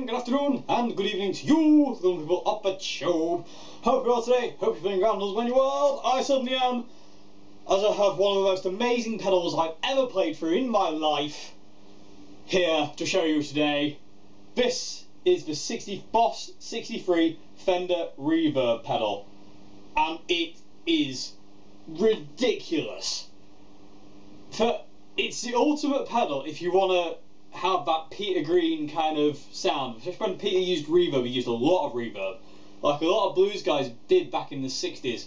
Good afternoon and good evening to you, the people up at show. Hope you're well today, hope you're feeling grand as when you world. I certainly am, as I have one of the most amazing pedals I've ever played through in my life here to show you today. This is the Boss 63 Fender Reverb pedal, and it is ridiculous. It's the ultimate pedal if you want to have that Peter Green kind of sound. Especially when Peter used reverb, he used a lot of reverb. Like a lot of blues guys did back in the 60s.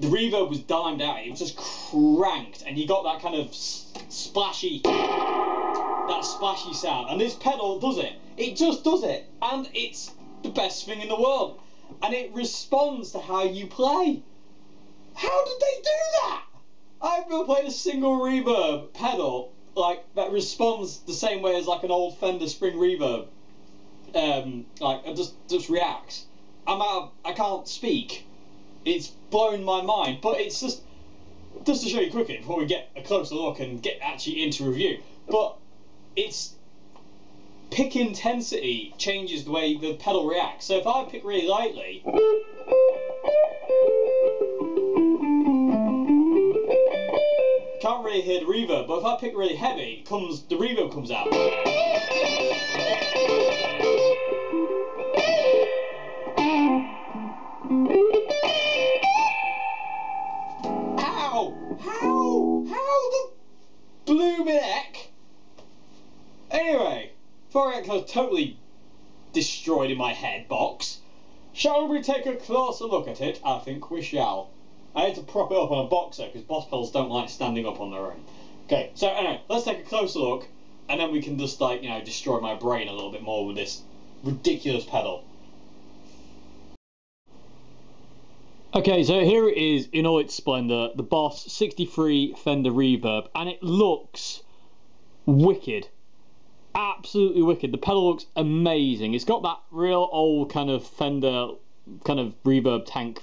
The reverb was dimed out, it was just cranked, and you got that kind of splashy sound. And this pedal does it. It just does it. And it's the best thing in the world. And it responds to how you play. How did they do that? I've never played a single reverb pedal like that responds the same way as like an old Fender Spring Reverb. Like it just reacts. I can't speak. It's blown my mind. But it's just to show you quickly before we get a closer look and get actually into review. But it's pick intensity changes the way the pedal reacts. So if I pick really lightly, can't really hear the reverb, but if I pick really heavy, the reverb comes out. Ow! How the blooming heck? Anyway, before I get totally destroyed in my head box, shall we take a closer look at it? I think we shall. I had to prop it up on a box though, because boss pedals don't like standing up on their own. Okay, so anyway, let's take a closer look, and then we can just like, you know, destroy my brain a little bit more with this ridiculous pedal. Okay, so here it is in all its splendour, the Boss 63 Fender Reverb, and it looks wicked. Absolutely wicked. The pedal looks amazing. It's got that real old kind of Fender kind of reverb tank,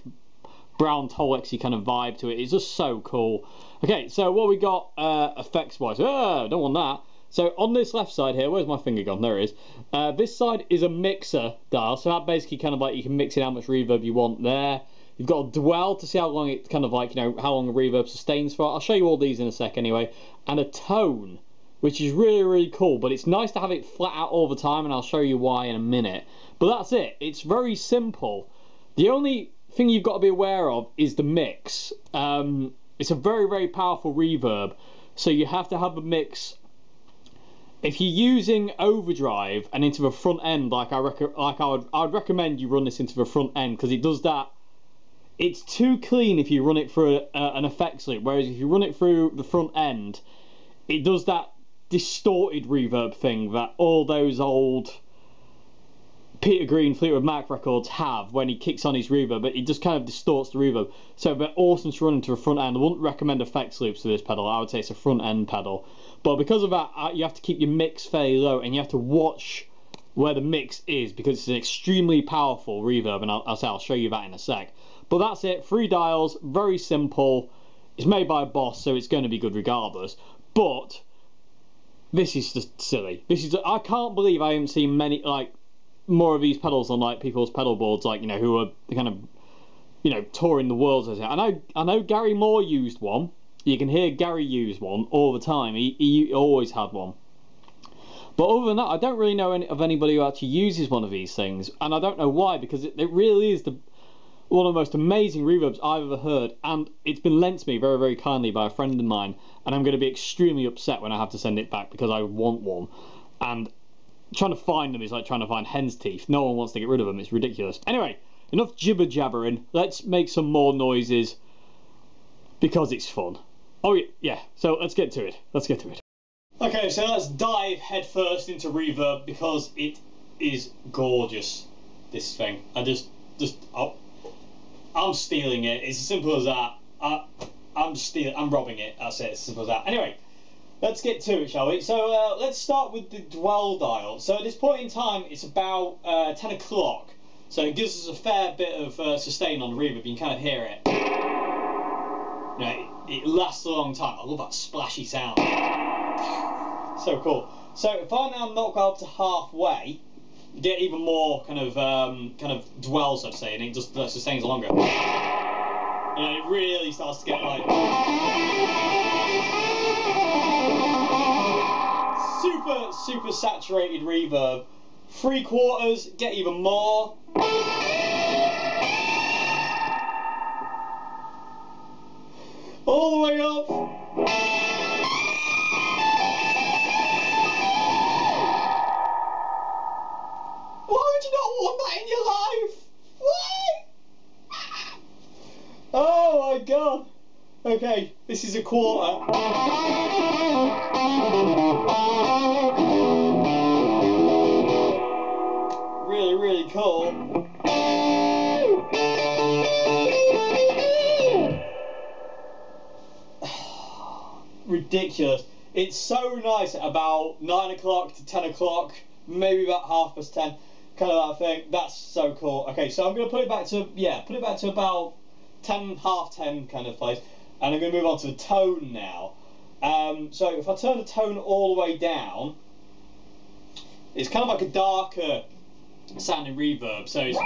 brown Tolexy kind of vibe to it. It's just so cool. Okay, so what we got effects wise, don't want that. So on this left side here, where's my finger gone? There it is. This side is a mixer dial, so that basically kind of like you can mix in how much reverb you want there. You've got a dwell to see how long it kind of like, you know, how long a reverb sustains for. I'll show you all these in a sec anyway. And a tone, which is really, really cool, but it's nice to have it flat out all the time, and I'll show you why in a minute. But that's it. It's very simple. The only thing you've got to be aware of is the mix. It's a very, very powerful reverb, so you have to have a mix. If you're using overdrive and into the front end, like I'd recommend you run this into the front end, because it does that. It's too clean if you run it through an effects loop, whereas if you run it through the front end, it does that distorted reverb thing that all those old Peter Green Fleetwood Mac records have when he kicks on his reverb, but it just kind of distorts the reverb. So they're awesome to run into a front end. I wouldn't recommend effects loops for this pedal. I would say it's a front end pedal. But because of that, you have to keep your mix fairly low, and you have to watch where the mix is, because it's an extremely powerful reverb, and I'll show you that in a sec. But that's it. 3 dials, very simple. It's made by a Boss, so it's going to be good regardless. But this is just silly. I can't believe I haven't seen many, like, more of these pedals on like people's pedal boards, like, you know, who are kind of, you know, touring the world. As I know Gary Moore used one. You can hear Gary use one all the time. He always had one. But other than that, I don't really know of anybody who actually uses one of these things, and I don't know why, because it really is one of the most amazing reverbs I've ever heard, and it's been lent to me very, very kindly by a friend of mine, and I'm going to be extremely upset when I have to send it back, because I want one. And trying to find them is like trying to find hen's teeth. No one wants to get rid of them. It's ridiculous. Anyway, enough jibber jabbering. Let's make some more noises, because it's fun. Oh yeah. So let's get to it. Okay, so let's dive headfirst into reverb, because it is gorgeous. This thing. I'm stealing it. It's as simple as that. I'm robbing it. That's it. It's as simple as that. Anyway. Let's get to it, shall we? So let's start with the dwell dial. So at this point in time, it's about 10 o'clock. So it gives us a fair bit of sustain on the reverb. You can kind of hear it. You know, it lasts a long time. I love that splashy sound. So cool. So if I now knock up to halfway, you get even more kind of dwell, so to say, and it just sustains longer. You know, it really starts to get like super saturated reverb. 3/4, get even more. All the way up. Why would you not want that in your life? Why? Oh my god. Okay, this is a 1/4. Really cool. Ridiculous. It's so nice at about 9 o'clock to 10 o'clock, maybe about 10:30, kind of that thing. That's so cool. Okay, so I'm going to put it back to about 10, 10:30 kind of place, and I'm going to move on to the tone now. So if I turn the tone all the way down, it's kind of like a darker sounding reverb. So it's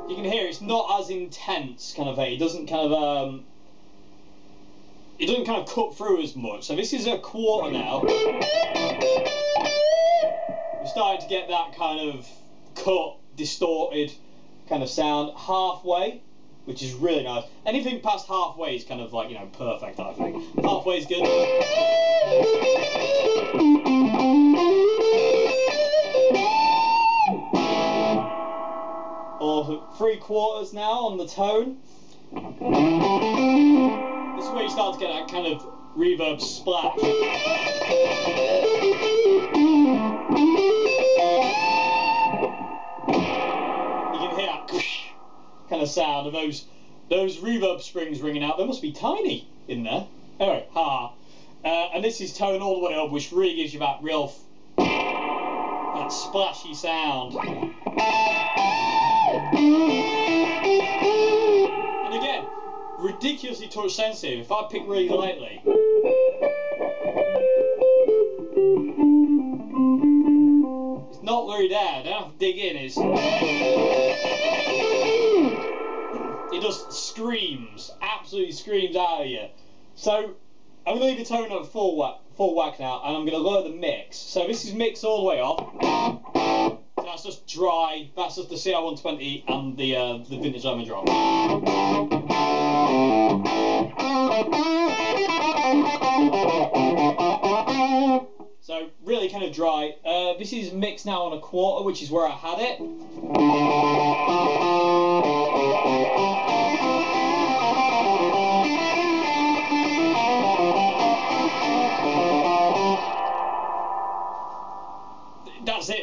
you can hear it's not as intense kind of thing. It doesn't kind of cut through as much. So this is a 1/4 now. We're starting to get that kind of cut, distorted kind of sound halfway, which is really nice. Anything past halfway is kind of like, you know, perfect, I think. Halfway is good. Or 3/4 now on the tone. This is where you start to get that kind of reverb splash. Kind of sound of those reverb springs ringing out. They must be tiny in there. Anyway, and this is tone all the way up, which really gives you that real that splashy sound. And again, ridiculously touch sensitive. If I pick really lightly, buried there. Don't have to dig in. It just screams, absolutely screams out of you. So I'm gonna leave the tone at full whack now, and I'm gonna lower the mix. So this is mixed all the way off. So that's just dry. That's just the CR120 and the vintage lemon drop. So really kind of dry. This is mixed now on a quarter, which is where I had it.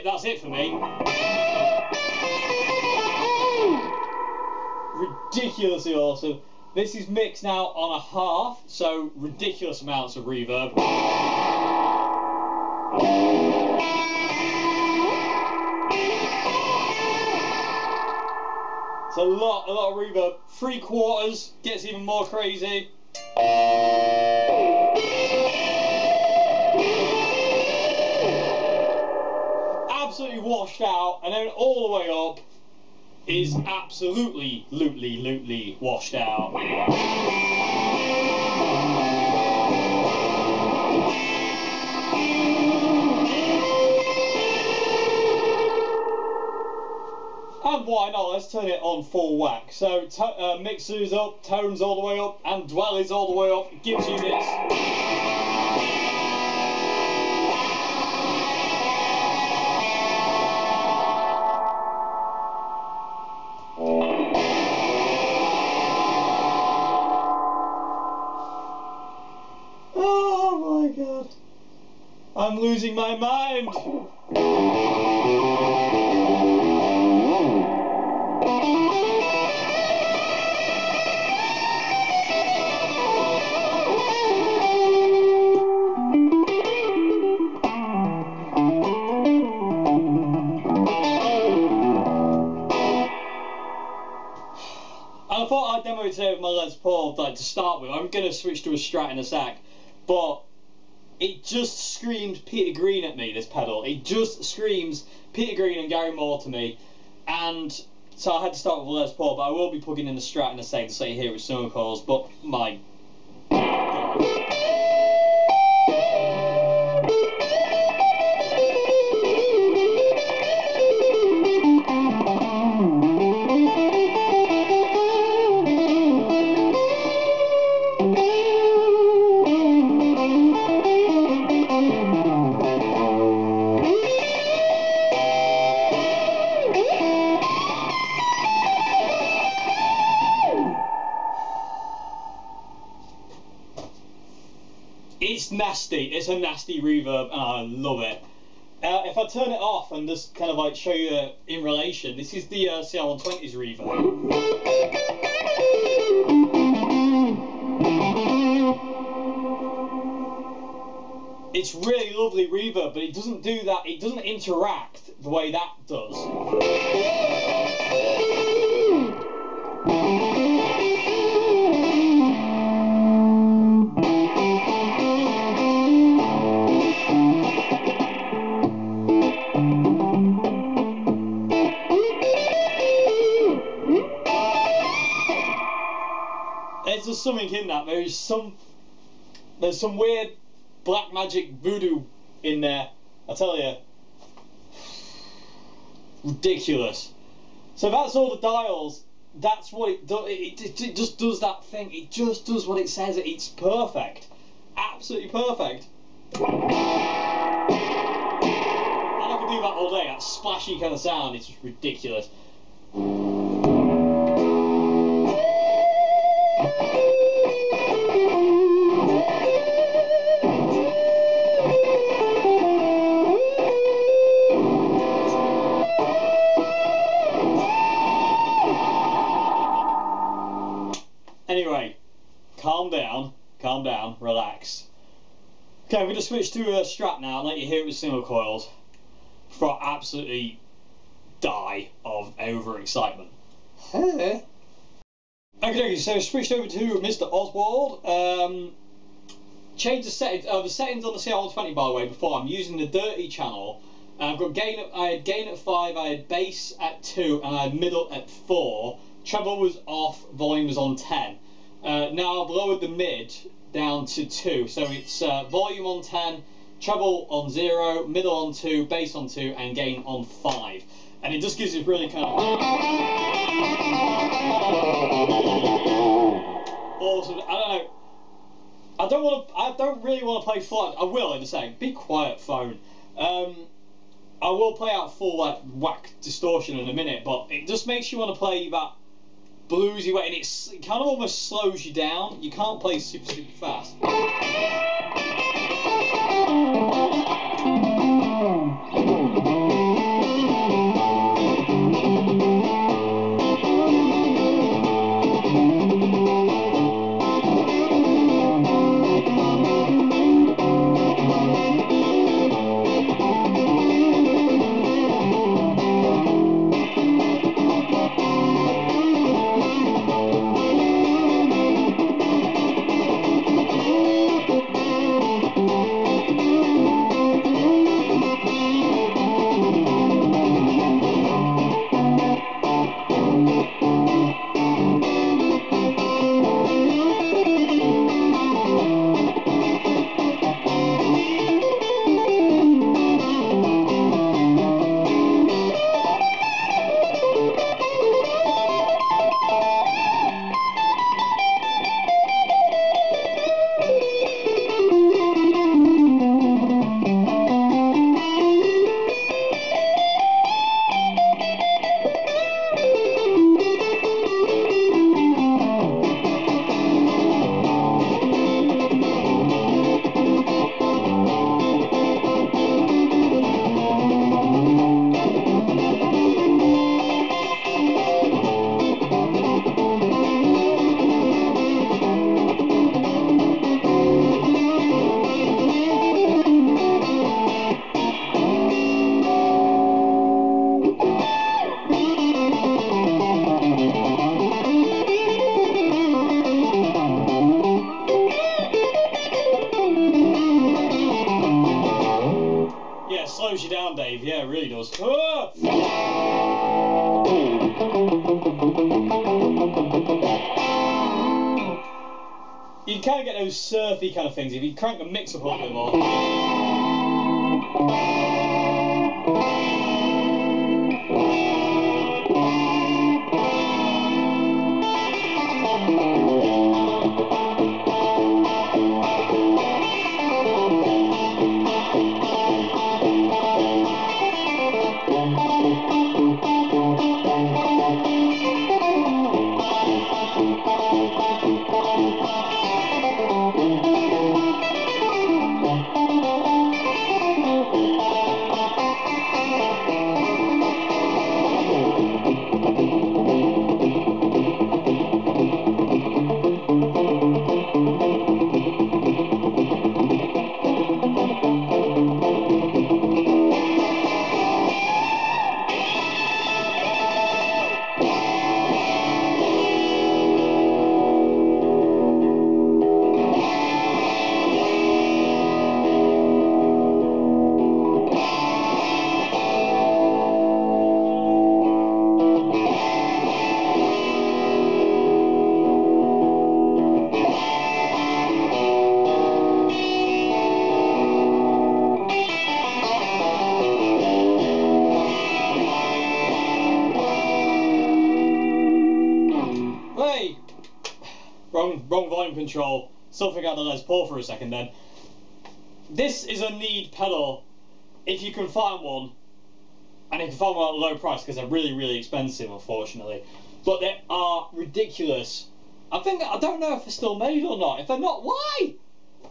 That's it for me. Ridiculously awesome. This is mixed now on a half, so ridiculous amounts of reverb. It's a lot of reverb. 3/4 gets even more crazy. Absolutely washed out, and then all the way up is absolutely lootly washed out. And why not? Let's turn it on full whack. So mixers up, tones all the way up, and dwellers all the way up. It gives you this. Oh my god. I'm losing my mind. I thought I'd demo it today with my Les Paul, like, to start with. I'm going to switch to a Strat in a sec, but it just screams Peter Green at me, this pedal. It just screams Peter Green and Gary Moore to me, and so I had to start with Les Paul, but I will be plugging in the Strat in a sec to say here with summer calls, but my God. It's nasty, it's a nasty reverb, and I love it. If I turn it off and just kind of like show you in relation, this is the CR120's reverb. It's really lovely reverb, but it doesn't do that, it doesn't interact the way that does. There's just something in that. There's some weird black magic voodoo in there. I tell you, ridiculous. So that's all the dials. That's what it does. It just does that thing. It just does what it says. It's perfect, absolutely perfect. And I can do that all day. That splashy kind of sound. It's just ridiculous. Anyway, calm down, relax. Okay, I'm going to switch to a Strat now and let you hear it with single coils before I absolutely die of overexcitement. Okay, so I switched over to Mr. Oswald. Changed the settings on the CR120, by the way, before. I'm using the dirty channel I've got gain. I had gain at 5. I had bass at 2, and I had middle at 4. Treble was off. Volume was on 10. Now I've lowered the mid down to 2, so it's volume on 10, treble on 0, middle on 2, bass on 2, and gain on 5. And it just gives it really kind of awesome. I don't know. I don't really want to play flat. I will in a second. Be quiet, phone. I will play out full like whack distortion in a minute, but it just makes you want to play that bluesy way, and it kind of almost slows you down. You can't play super fast. Slows you down, Dave. Yeah, it really does. Ah! You kind of get those surfy kind of things if you crank the mix up a little bit more. Wrong volume control. Still figure out the Les Paul for a second then. This is a need pedal if you can find one, and if you can find one at a low price, because they're really expensive, unfortunately. But they are ridiculous. I don't know if they're still made or not. If they're not, why?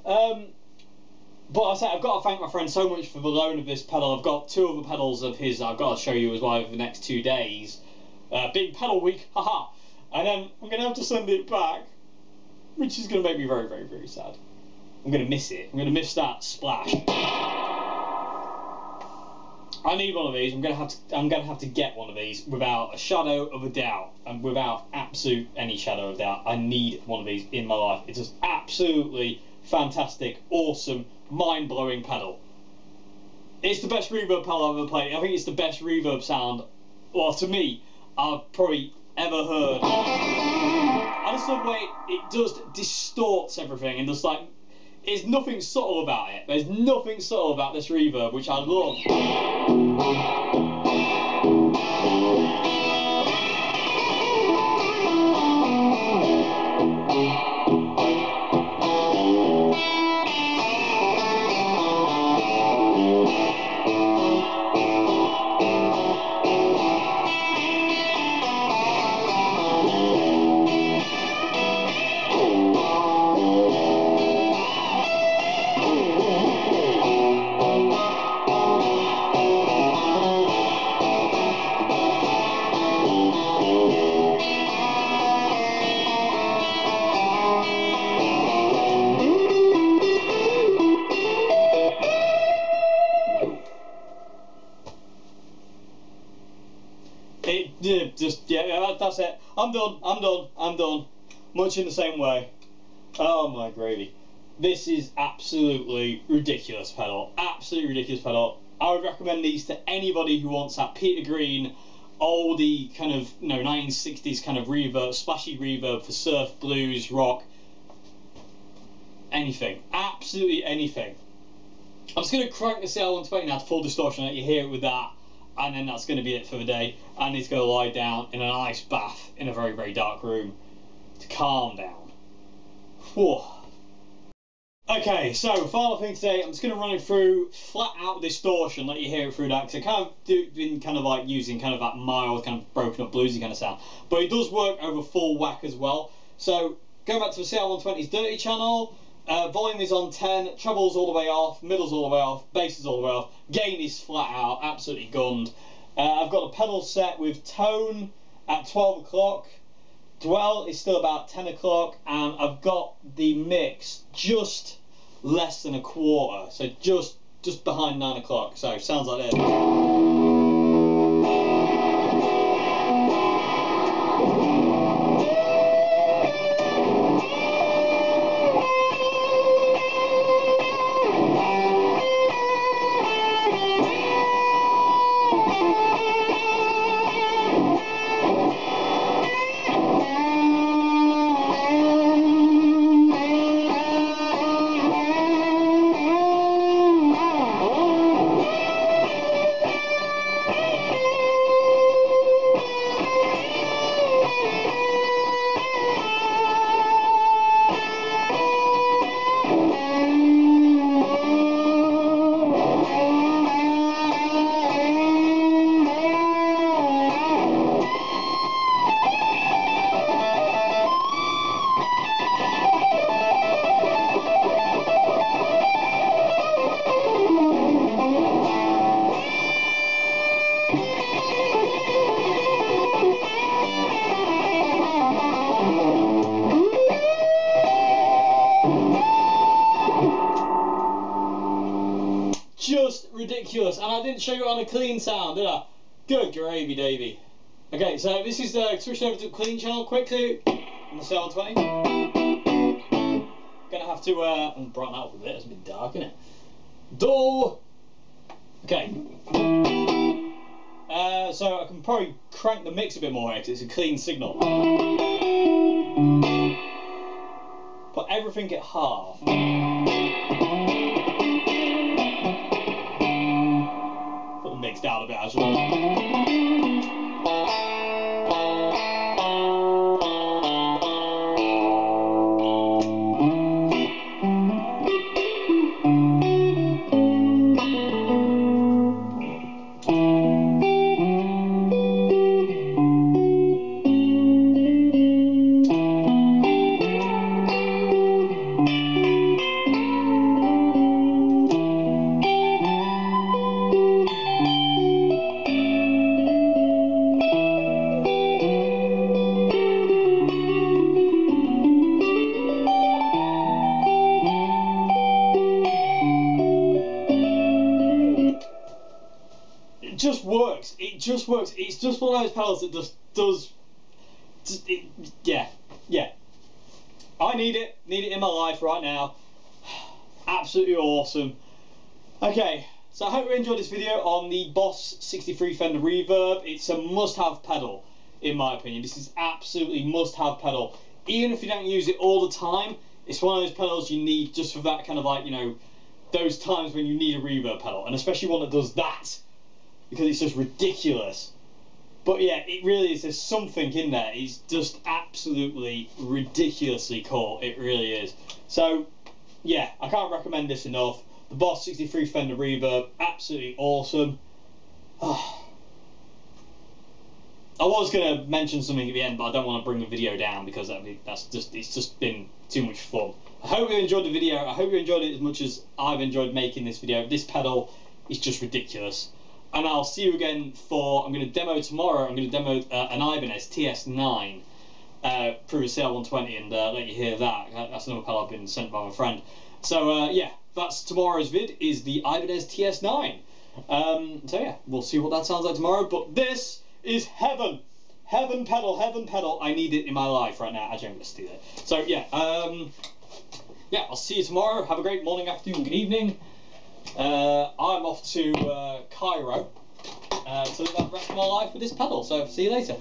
But I say I've got to thank my friend so much for the loan of this pedal. I've got 2 other pedals of his that I've got to show you as well over the next 2 days. Being pedal week, haha. And then I'm going to have to send it back, which is going to make me very sad. I'm going to miss it. I'm going to miss that splash. I need one of these. I'm going to have to get one of these without a shadow of a doubt, and without absolute any shadow of doubt. I need one of these in my life. It's just absolutely fantastic, awesome, mind-blowing pedal. It's the best reverb pedal I've ever played. I think it's the best reverb sound, well, to me, I've probably ever heard. I just love the way it just distorts everything and just like, there's nothing subtle about it. There's nothing subtle about this reverb, which I love. That's it. I'm done. Much in the same way. Oh my gravy. This is absolutely ridiculous pedal. Absolutely ridiculous pedal. I would recommend these to anybody who wants that Peter Green, oldie kind of, 1960s kind of reverb, splashy reverb for surf, blues, rock, anything. Absolutely anything. I'm just going to crank the CL120 now to full distortion, let you hear it with that. And then that's going to be it for the day. I need to go lie down in an ice bath in a very, very dark room to calm down. Whew. Okay, so final thing today, I'm just going to run it through flat out distortion, let you hear it through that, because I kind of been kind of like using kind of that mild, kind of broken up bluesy kind of sound. But it does work over full whack as well. So going back to the CL120's dirty channel. Volume is on 10, trebles all the way off, middle's all the way off, bass is all the way off, gain is flat out, absolutely gunned. I've got the pedal set with tone at 12 o'clock, dwell is still about 10 o'clock, and I've got the mix just less than a quarter, so just behind 9 o'clock, so sounds like this. Just ridiculous, and I didn't show you it on a clean sound, did I? Good gravy, Davy. Okay, so this is switching over to the clean channel quickly on the CL120. Gonna have to brighten that up a bit. It's a bit dark, isn't it? Dull. Okay. So I can probably crank the mix a bit more because it's a clean signal. Put everything at half. Mixed out a bit as well. Just works. It just works. It's just one of those pedals that does. Yeah. I need it in my life right now. Absolutely awesome. Okay, so I hope you enjoyed this video on the Boss 63 Fender Reverb. It's a must-have pedal, in my opinion. This is absolutely must-have pedal. Even if you don't use it all the time, it's one of those pedals you need just for that kind of like, you know, those times when you need a reverb pedal, and especially one that does that, because it's just ridiculous. But yeah, it really is, there's something in there. It's just absolutely ridiculously cool. It really is. So yeah, I can't recommend this enough. The Boss 63 Fender Reverb, absolutely awesome. I was going to mention something at the end, but I don't want to bring the video down because it's just been too much fun. I hope you enjoyed the video. I hope you enjoyed it as much as I've enjoyed making this video. This pedal is just ridiculous. And I'll see you again for, I'm going to demo tomorrow, I'm going to demo an Ibanez TS9 through a CL120 and let you hear that. That's another pedal I've been sent by my friend. So yeah, that's tomorrow's vid, is the Ibanez TS9. So yeah, we'll see what that sounds like tomorrow, but this is heaven. Heaven pedal, heaven pedal. I need it in my life right now. Actually, I'm going to steal it. So yeah, yeah, I'll see you tomorrow. Have a great morning, afternoon, good evening. I'm off to Cairo to live out the rest of my life with this pedal, so see you later.